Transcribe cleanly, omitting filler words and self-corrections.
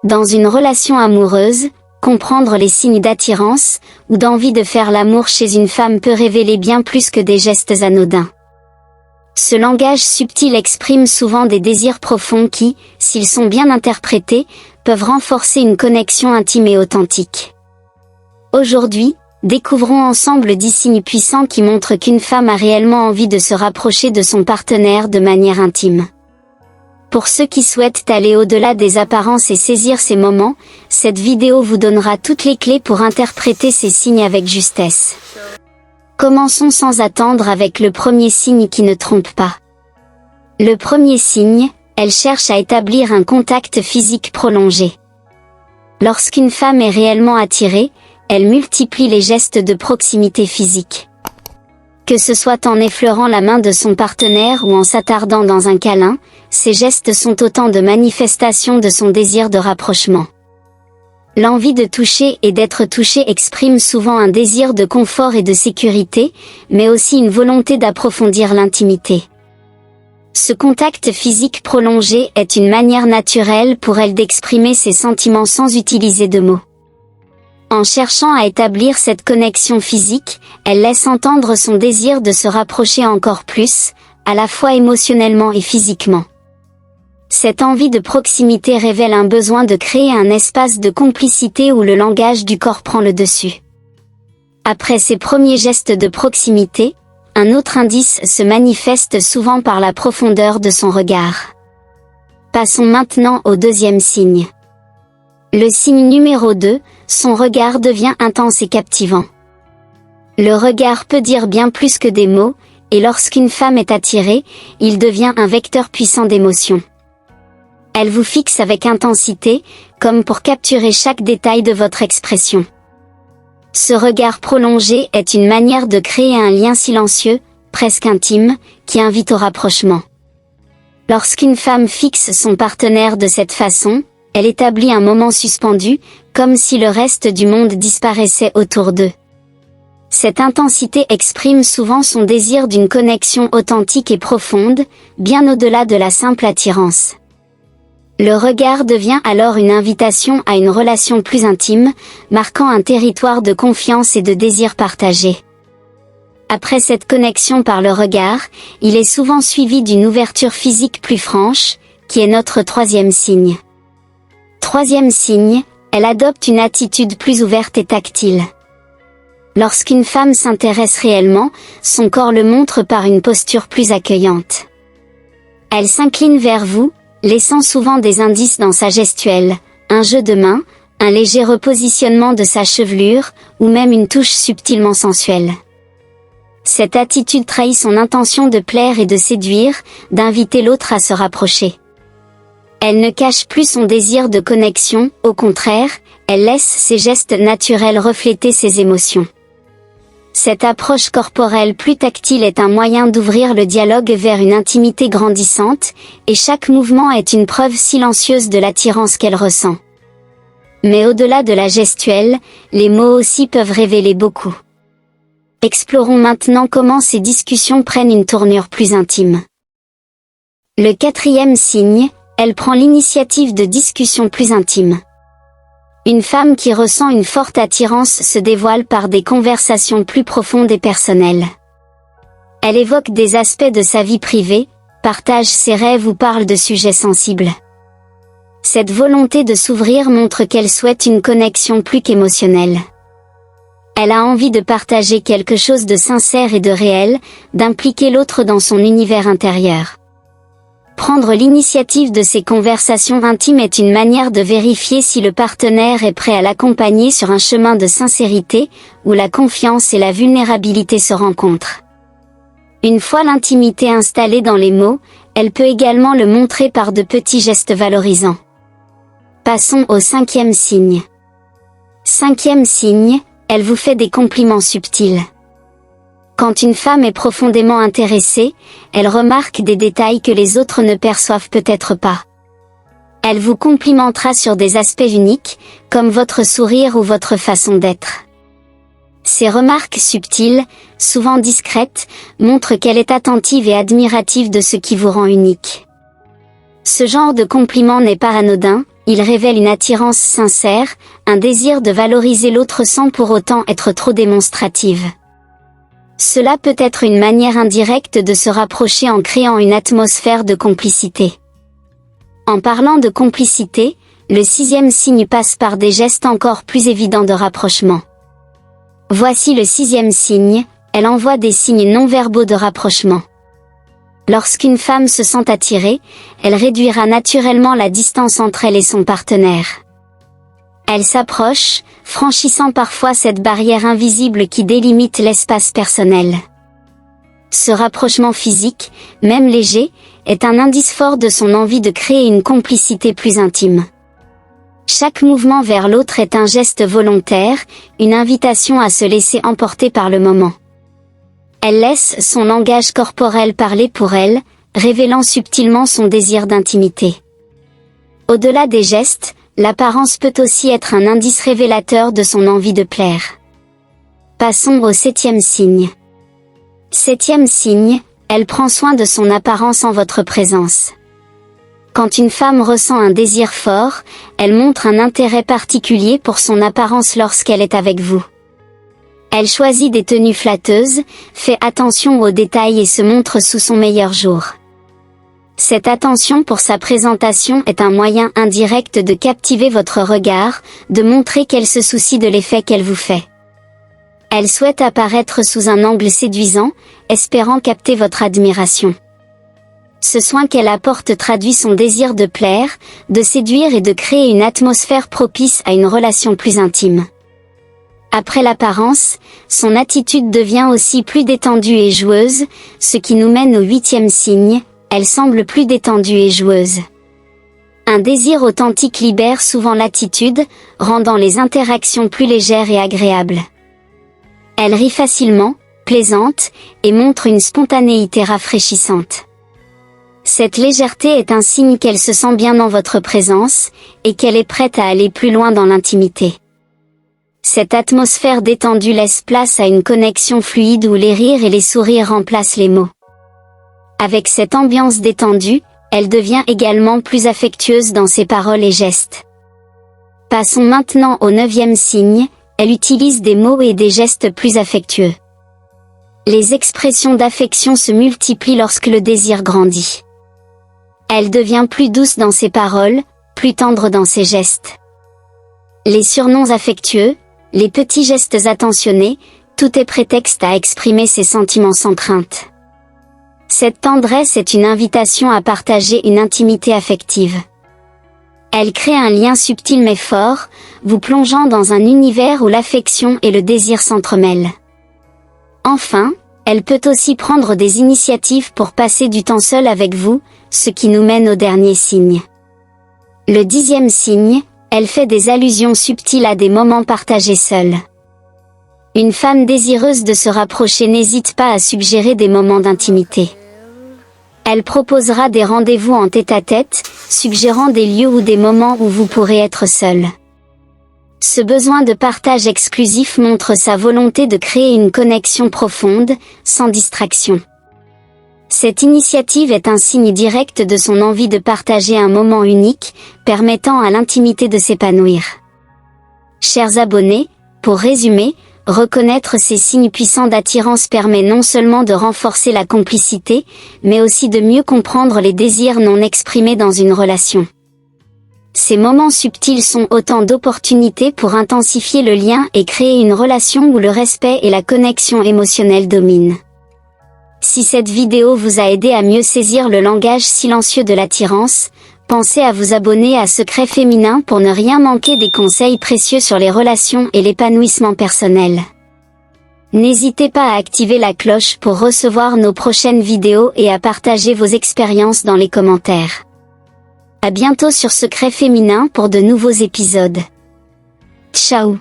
Dans une relation amoureuse, comprendre les signes d'attirance ou d'envie de faire l'amour chez une femme peut révéler bien plus que des gestes anodins. Ce langage subtil exprime souvent des désirs profonds qui, s'ils sont bien interprétés, peuvent renforcer une connexion intime et authentique. Aujourd'hui, découvrons ensemble 10 signes puissants qui montrent qu'une femme a réellement envie de se rapprocher de son partenaire de manière intime. Pour ceux qui souhaitent aller au-delà des apparences et saisir ces moments, cette vidéo vous donnera toutes les clés pour interpréter ces signes avec justesse. Commençons sans attendre avec le premier signe qui ne trompe pas. Le premier signe, elle cherche à établir un contact physique prolongé. Lorsqu'une femme est réellement attirée, elle multiplie les gestes de proximité physique. Que ce soit en effleurant la main de son partenaire ou en s'attardant dans un câlin, ces gestes sont autant de manifestations de son désir de rapprochement. L'envie de toucher et d'être touché exprime souvent un désir de confort et de sécurité, mais aussi une volonté d'approfondir l'intimité. Ce contact physique prolongé est une manière naturelle pour elle d'exprimer ses sentiments sans utiliser de mots. En cherchant à établir cette connexion physique, elle laisse entendre son désir de se rapprocher encore plus, à la fois émotionnellement et physiquement. Cette envie de proximité révèle un besoin de créer un espace de complicité où le langage du corps prend le dessus. Après ces premiers gestes de proximité, un autre indice se manifeste souvent par la profondeur de son regard. Passons maintenant au deuxième signe. Le signe numéro 2, son regard devient intense et captivant. Le regard peut dire bien plus que des mots, et lorsqu'une femme est attirée, il devient un vecteur puissant d'émotion. Elle vous fixe avec intensité, comme pour capturer chaque détail de votre expression. Ce regard prolongé est une manière de créer un lien silencieux, presque intime, qui invite au rapprochement. Lorsqu'une femme fixe son partenaire de cette façon, elle établit un moment suspendu, comme si le reste du monde disparaissait autour d'eux. Cette intensité exprime souvent son désir d'une connexion authentique et profonde, bien au-delà de la simple attirance. Le regard devient alors une invitation à une relation plus intime, marquant un territoire de confiance et de désir partagé. Après cette connexion par le regard, il est souvent suivi d'une ouverture physique plus franche, qui est notre troisième signe. Troisième signe, elle adopte une attitude plus ouverte et tactile. Lorsqu'une femme s'intéresse réellement, son corps le montre par une posture plus accueillante. Elle s'incline vers vous, laissant souvent des indices dans sa gestuelle, un jeu de main, un léger repositionnement de sa chevelure, ou même une touche subtilement sensuelle. Cette attitude trahit son intention de plaire et de séduire, d'inviter l'autre à se rapprocher. Elle ne cache plus son désir de connexion, au contraire, elle laisse ses gestes naturels refléter ses émotions. Cette approche corporelle plus tactile est un moyen d'ouvrir le dialogue vers une intimité grandissante, et chaque mouvement est une preuve silencieuse de l'attirance qu'elle ressent. Mais au-delà de la gestuelle, les mots aussi peuvent révéler beaucoup. Explorons maintenant comment ces discussions prennent une tournure plus intime. Le quatrième signe, elle prend l'initiative de discussions plus intimes. Une femme qui ressent une forte attirance se dévoile par des conversations plus profondes et personnelles. Elle évoque des aspects de sa vie privée, partage ses rêves ou parle de sujets sensibles. Cette volonté de s'ouvrir montre qu'elle souhaite une connexion plus qu'émotionnelle. Elle a envie de partager quelque chose de sincère et de réel, d'impliquer l'autre dans son univers intérieur. Prendre l'initiative de ces conversations intimes est une manière de vérifier si le partenaire est prêt à l'accompagner sur un chemin de sincérité, où la confiance et la vulnérabilité se rencontrent. Une fois l'intimité installée dans les mots, elle peut également le montrer par de petits gestes valorisants. Passons au cinquième signe. Cinquième signe, elle vous fait des compliments subtils. Quand une femme est profondément intéressée, elle remarque des détails que les autres ne perçoivent peut-être pas. Elle vous complimentera sur des aspects uniques, comme votre sourire ou votre façon d'être. Ces remarques subtiles, souvent discrètes, montrent qu'elle est attentive et admirative de ce qui vous rend unique. Ce genre de compliment n'est pas anodin, il révèle une attirance sincère, un désir de valoriser l'autre sans pour autant être trop démonstrative. Cela peut être une manière indirecte de se rapprocher en créant une atmosphère de complicité. En parlant de complicité, le 6e signe passe par des gestes encore plus évidents de rapprochement. Voici le 6e signe, elle envoie des signes non-verbaux de rapprochement. Lorsqu'une femme se sent attirée, elle réduira naturellement la distance entre elle et son partenaire. Elle s'approche, franchissant parfois cette barrière invisible qui délimite l'espace personnel. Ce rapprochement physique, même léger, est un indice fort de son envie de créer une complicité plus intime. Chaque mouvement vers l'autre est un geste volontaire, une invitation à se laisser emporter par le moment. Elle laisse son langage corporel parler pour elle, révélant subtilement son désir d'intimité. Au-delà des gestes, l'apparence peut aussi être un indice révélateur de son envie de plaire. Passons au 7e signe. 7e signe, elle prend soin de son apparence en votre présence. Quand une femme ressent un désir fort, elle montre un intérêt particulier pour son apparence lorsqu'elle est avec vous. Elle choisit des tenues flatteuses, fait attention aux détails et se montre sous son meilleur jour. Cette attention pour sa présentation est un moyen indirect de captiver votre regard, de montrer qu'elle se soucie de l'effet qu'elle vous fait. Elle souhaite apparaître sous un angle séduisant, espérant capter votre admiration. Ce soin qu'elle apporte traduit son désir de plaire, de séduire et de créer une atmosphère propice à une relation plus intime. Après l'apparence, son attitude devient aussi plus détendue et joueuse, ce qui nous mène au 8e signe, elle semble plus détendue et joueuse. Un désir authentique libère souvent l'attitude, rendant les interactions plus légères et agréables. Elle rit facilement, plaisante, et montre une spontanéité rafraîchissante. Cette légèreté est un signe qu'elle se sent bien dans votre présence, et qu'elle est prête à aller plus loin dans l'intimité. Cette atmosphère détendue laisse place à une connexion fluide où les rires et les sourires remplacent les mots. Avec cette ambiance détendue, elle devient également plus affectueuse dans ses paroles et gestes. Passons maintenant au 9e signe, elle utilise des mots et des gestes plus affectueux. Les expressions d'affection se multiplient lorsque le désir grandit. Elle devient plus douce dans ses paroles, plus tendre dans ses gestes. Les surnoms affectueux, les petits gestes attentionnés, tout est prétexte à exprimer ses sentiments sans crainte. Cette tendresse est une invitation à partager une intimité affective. Elle crée un lien subtil mais fort, vous plongeant dans un univers où l'affection et le désir s'entremêlent. Enfin, elle peut aussi prendre des initiatives pour passer du temps seul avec vous, ce qui nous mène au dernier signe. Le 10e signe, elle fait des allusions subtiles à des moments partagés seuls. Une femme désireuse de se rapprocher n'hésite pas à suggérer des moments d'intimité. Elle proposera des rendez-vous en tête-à-tête, suggérant des lieux ou des moments où vous pourrez être seul. Ce besoin de partage exclusif montre sa volonté de créer une connexion profonde, sans distraction. Cette initiative est un signe direct de son envie de partager un moment unique, permettant à l'intimité de s'épanouir. Chers abonnés, pour résumer, reconnaître ces signes puissants d'attirance permet non seulement de renforcer la complicité, mais aussi de mieux comprendre les désirs non exprimés dans une relation. Ces moments subtils sont autant d'opportunités pour intensifier le lien et créer une relation où le respect et la connexion émotionnelle dominent. Si cette vidéo vous a aidé à mieux saisir le langage silencieux de l'attirance, pensez à vous abonner à Secrets Féminins pour ne rien manquer des conseils précieux sur les relations et l'épanouissement personnel. N'hésitez pas à activer la cloche pour recevoir nos prochaines vidéos et à partager vos expériences dans les commentaires. À bientôt sur Secrets Féminins pour de nouveaux épisodes. Ciao.